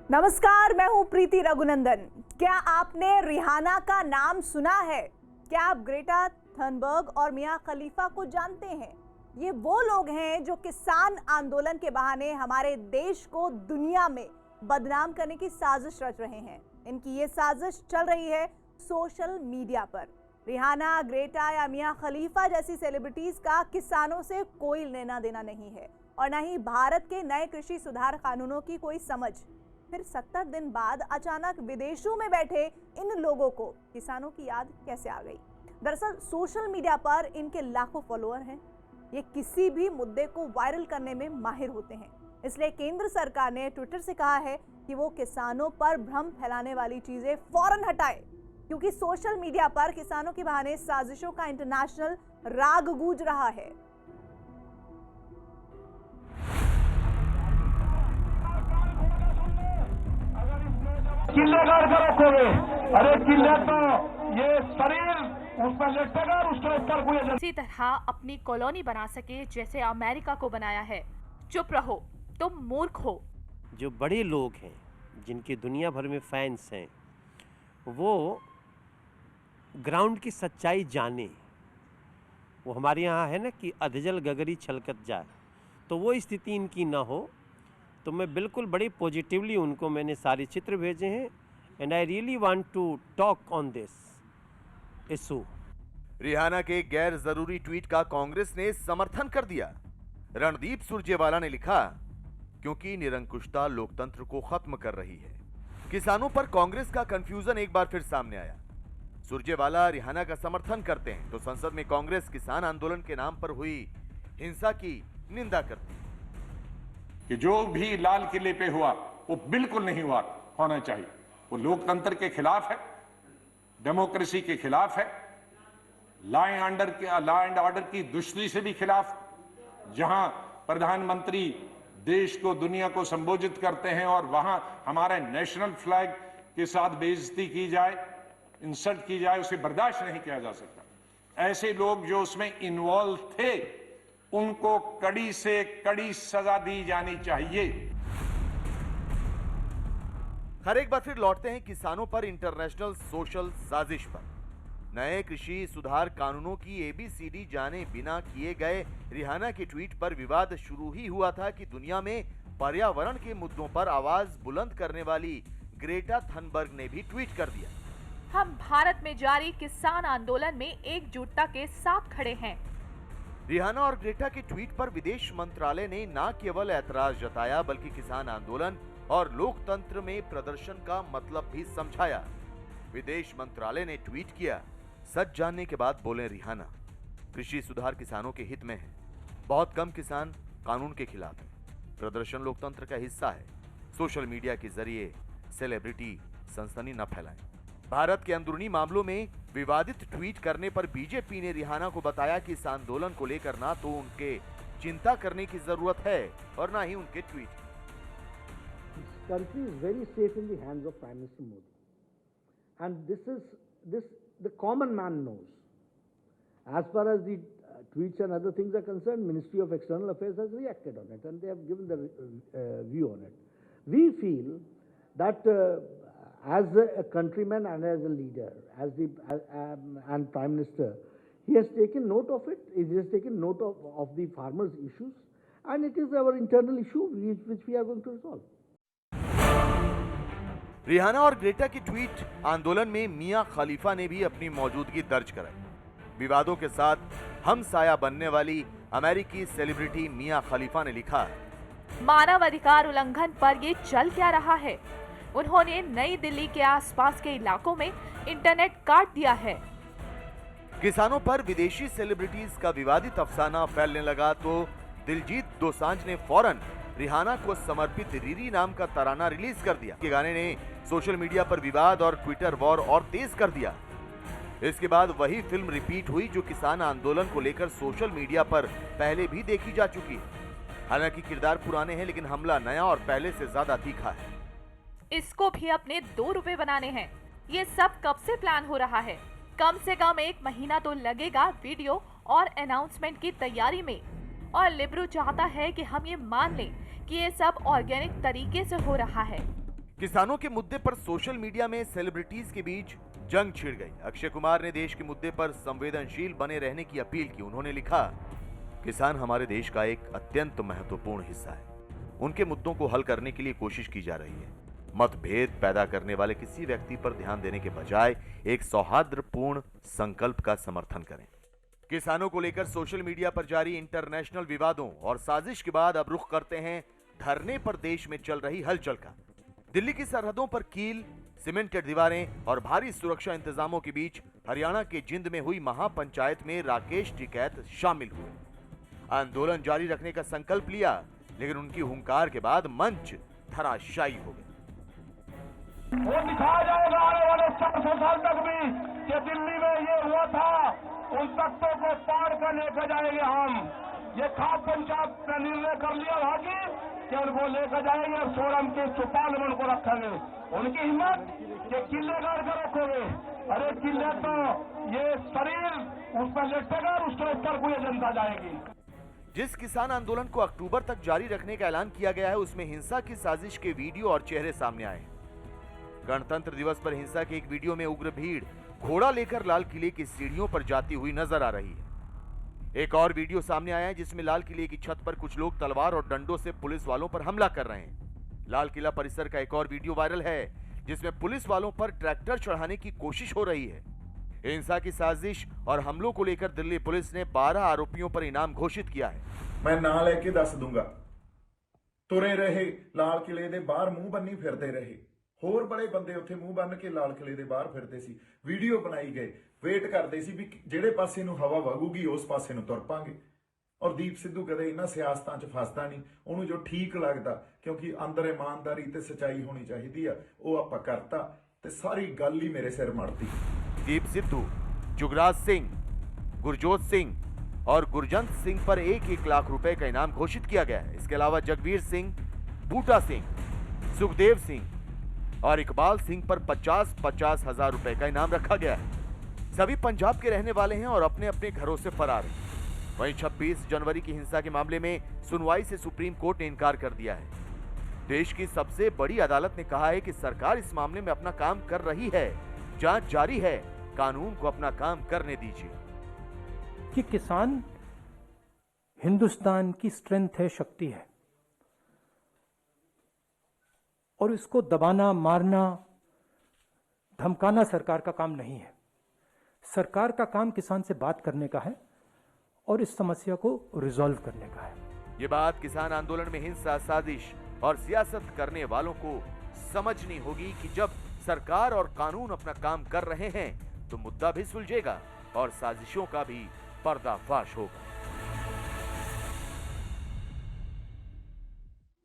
नमस्कार, मैं हूं प्रीति रघुनंदन। क्या आपने रिहाना का नाम सुना है? क्या आप ग्रेटा थनबर्ग और मिया खलीफा को जानते हैं? ये वो लोग हैं जो किसान आंदोलन के बहाने हमारे देश को दुनिया में बदनाम करने की साजिश रच रहे हैं। इनकी ये साजिश चल रही है सोशल मीडिया पर। रिहाना, ग्रेटा या मिया खलीफा जैसी सेलिब्रिटीज का किसानों से कोई लेना देना नहीं है और न ही भारत के नए कृषि सुधार कानूनों की कोई समझ। फिर 70 दिन बाद अचानक विदेशों में बैठे इन लोगों को किसानों की याद कैसे आ गई? दरअसल सोशल मीडिया पर इनके लाखों फॉलोअर हैं। ये किसी भी मुद्दे को वायरल करने में माहिर होते हैं। इसलिए केंद्र सरकार ने ट्विटर से कहा है कि वो किसानों पर भ्रम फैलाने वाली चीजें फौरन हटाए, क्योंकि सोशल मीडिया पर किसानों के बहाने साजिशों का इंटरनेशनल राग गूंज रहा है। किले गाड़ कर रखोगे? अरे किले तो ये शरीर उस पर लेटेगा और उसके ऊपर कोई इसी तरह अपनी कॉलोनी बना सके जैसे अमेरिका को बनाया है। चुप रहो, तुम मूर्ख हो। जो बड़े लोग हैं, जिनके दुनिया भर में फैंस हैं, वो ग्राउंड की सच्चाई जाने। वो हमारे यहाँ है ना कि अधजल गगरी छलकत जाए, तो वो स्थिति इनकी ना हो। तो मैं बिल्कुल बड़ी पॉजिटिवली उनको मैंने सारे चित्र भेजे हैं and I really want to talk on this issue. Rihanna के गैर जरूरी ट्वीट का कांग्रेस ने समर्थन कर दिया। रणदीप सुरजेवाला ने लिखा, क्योंकि निरंकुशता लोकतंत्र को खत्म कर रही है। किसानों पर कांग्रेस का कंफ्यूजन एक बार फिर सामने आया। सुरजेवाला रिहाना का समर्थन करते हैं तो संसद में कांग्रेस किसान आंदोलन के नाम पर हुई हिंसा की निंदा करती है कि जो भी लाल किले पे हुआ वो बिल्कुल नहीं होना चाहिए। वो लोकतंत्र के खिलाफ है, डेमोक्रेसी के खिलाफ है, लॉ एंड ऑर्डर की दुश्मनी से भी खिलाफ। जहां प्रधानमंत्री देश को, दुनिया को संबोधित करते हैं और वहां हमारे नेशनल फ्लैग के साथ बेइज्जती की जाए, इंसल्ट की जाए, उसे बर्दाश्त नहीं किया जा सकता। ऐसे लोग जो उसमें इन्वॉल्व थे उनको कड़ी से कड़ी सजा दी जानी चाहिए। हर एक बार फिर लौटते हैं किसानों पर इंटरनेशनल सोशल साजिश पर। नए कृषि सुधार कानूनों की एबीसीडी जाने बिना किए गए रिहाना के ट्वीट पर विवाद शुरू ही हुआ था कि दुनिया में पर्यावरण के मुद्दों पर आवाज बुलंद करने वाली ग्रेटा थनबर्ग ने भी ट्वीट कर दिया, हम भारत में जारी किसान आंदोलन में एकजुटता के साथ खड़े हैं। रिहाना और ग्रेटा के ट्वीट पर विदेश मंत्रालय ने न केवल ऐतराज जताया बल्कि किसान आंदोलन और लोकतंत्र में प्रदर्शन का मतलब भी समझाया। विदेश मंत्रालय ने ट्वीट किया, सच जानने के बाद बोले रिहाना, कृषि सुधार किसानों के हित में है। बहुत कम किसान कानून के खिलाफ है। प्रदर्शन लोकतंत्र का हिस्सा है। सोशल मीडिया के जरिए सेलिब्रिटी सनसनी न फैलाएं। भारत के अंदरूनी मामलों में विवादित ट्वीट करने पर बीजेपी ने रिहाना को बताया कि इस आंदोलन को लेकर ना तो उनके चिंता करने की जरूरत है और ना ही उनके tweet. This country is very safe in the hands of Prime Minister Modi, and this the common man knows. As far as the tweets and other things are concerned, Ministry of External Affairs has reacted on it and they have given their view on it. We feel that as a countryman and as a leader, and Prime Minister, he has taken note of it. He has taken note of the farmers' issues, and it is our internal issue which we are going to resolve. Rihanna और Greta की tweet आंदोलन में मिया खलीफा ने भी अपनी मौजूदगी दर्ज कराई। विवादों के साथ हमसाया बनने वाली अमेरिकी सेलिब्रिटी मिया खलीफा ने लिखा, मानव अधिकार उल्लंघन पर ये चल क्या रहा है? उन्होंने नई दिल्ली के आसपास के इलाकों में इंटरनेट काट दिया है। किसानों पर विदेशी सेलिब्रिटीज का विवादित अफसाना फैलने लगा तो दिलजीत दोसांझ ने फौरन रिहाना को समर्पित रीरी नाम का तराना रिलीज कर दिया। ये गाने ने सोशल मीडिया पर विवाद और ट्विटर वॉर और तेज कर दिया। इसके बाद वही फिल्म रिपीट हुई जो किसान आंदोलन को लेकर सोशल मीडिया पर पहले भी देखी जा चुकी है। हालांकि किरदार पुराने हैं लेकिन हमला नया और पहले से ज्यादा तीखा है। इसको भी अपने 2 रुपए बनाने हैं। ये सब कब से प्लान हो रहा है? कम से कम 1 महीना तो लगेगा वीडियो और अनाउंसमेंट की तैयारी में। और लिब्रू चाहता है कि हम ये मान लें कि ये सब ऑर्गेनिक तरीके से हो रहा है। किसानों के मुद्दे पर सोशल मीडिया में सेलिब्रिटीज के बीच जंग छिड़ गई। अक्षय कुमार ने देश के मुद्दे पर संवेदनशील बने रहने की अपील की। उन्होंने लिखा, किसान हमारे देश का एक अत्यंत महत्वपूर्ण हिस्सा है। उनके मुद्दों को हल करने के लिए कोशिश की जा रही है। मतभेद पैदा करने वाले किसी व्यक्ति पर ध्यान देने के बजाय एक सौहार्दपूर्ण संकल्प का समर्थन करें। किसानों को लेकर सोशल मीडिया पर जारी इंटरनेशनल विवादों और साजिश के बाद अब रुख करते हैं धरने पर देश में चल रही हलचल का। दिल्ली की सरहदों पर कील, सीमेंटेड दीवारें और भारी सुरक्षा इंतजामों के बीच हरियाणा के जिंद में हुई महापंचायत में राकेश टिकैत शामिल हुए। आंदोलन जारी रखने का संकल्प लिया, लेकिन उनकी हुंकार के बाद मंच धराशायी हो गया। वो दिखाया जाएगा आने वाले 400 साल तक भी कि दिल्ली में ये हुआ था। उन तख्तों को पाड़ कर लेकर जाएंगे हम। ये खाप पंचायत ने निर्णय कर लिया था कि उनको लेकर जाएंगे और सोरम के चौपाल में उनको रखेंगे। उनकी हिम्मत कि किले गाड़ कर रखोगे। अरे किले तो ये शरीर उस पर लेटेगा और उसके ऊपर पूरी जनता जाएगी। जिस किसान आंदोलन को अक्टूबर तक जारी रखने का ऐलान किया गया है, उसमें हिंसा की साजिश के वीडियो और चेहरे सामने आए। गणतंत्र दिवस पर हिंसा के एक वीडियो में उग्र भीड़ घोड़ा लेकर लाल किले की सीढ़ियों पर जाती हुई नजर आ रही है। एक और वीडियो सामने आया है जिसमें लाल किले की छत पर कुछ लोग तलवार और डंडों से पुलिस वालों पर हमला कर रहे हैं। लाल किला परिसर का एक और वीडियो वायरल है जिसमें पुलिस वालों पर ट्रैक्टर चढ़ाने की कोशिश हो रही है। हिंसा की साजिश और हमलों को लेकर दिल्ली पुलिस ने 12 आरोपियों पर इनाम घोषित किया है। मैं ना लेके दस दूंगा। तुरे रहे लाल किले दे बाहर मुंह बन्नी फिरते रहे। होर बड़े बंदे उत्थे मुंह बन के लाल किले दे बाहर फिरते सी। वीडियो बनाई गए, वेट करते सी भी ਜਿਹੜੇ ਪਾਸੇ ਨੂੰ ਹਵਾ ਵਗੂਗੀ ਉਸ ਪਾਸੇ ਨੂੰ ਤੁਰ ਪਾਂਗੇ। ਔਰ ਦੀਪ ਸਿੱਧੂ ਕਦੇ ਇਹਨਾਂ ਸਿਆਸਤਾਂ 'ਚ ਫਸਦਾ ਨਹੀਂ। ਉਹਨੂੰ ਜੋ ਠੀਕ ਲੱਗਦਾ, ਕਿਉਂਕਿ ਅੰਦਰ ਇਮਾਨਦਾਰੀ ਤੇ ਸਚਾਈ ਹੋਣੀ ਚਾਹੀਦੀ ਆ, ਉਹ ਆਪਾਂ ਕਰਤਾ ਤੇ ਸਾਰੀ ਗੱਲ ਹੀ ਮੇਰੇ ਸਿਰ ਮੜਤੀ। दीप सिद्धू, जुगराज सिंह, गुरजोत सिंह और गुरजंत सिंह पर 1-1 लाख रुपए का इनाम घोषित किया गया है। इसके अलावा जगवीर सिंह, बूटा सिंह, सुखदेव सिंह और इकबाल सिंह पर 50-50 हजार रुपए का इनाम रखा गया है। सभी पंजाब के रहने वाले हैं और अपने अपने घरों से फरार हैं। वहीं 26 जनवरी की हिंसा के मामले में सुनवाई से सुप्रीम कोर्ट ने इनकार कर दिया है। देश की सबसे बड़ी अदालत ने कहा है कि सरकार इस मामले में अपना काम कर रही है, जांच जारी है, कानून को अपना काम करने दीजिए। कि किसान हिंदुस्तान की स्ट्रेंथ है, शक्ति है, और इसको दबाना, मारना, धमकाना सरकार का काम नहीं है। सरकार का काम किसान से बात करने का है और इस समस्या को रिजॉल्व करने का है। ये बात किसान आंदोलन में हिंसा, साजिश और सियासत करने वालों को समझनी होगी कि जब सरकार और कानून अपना काम कर रहे हैं तो मुद्दा भी सुलझेगा और साजिशों का भी पर्दाफाश होगा।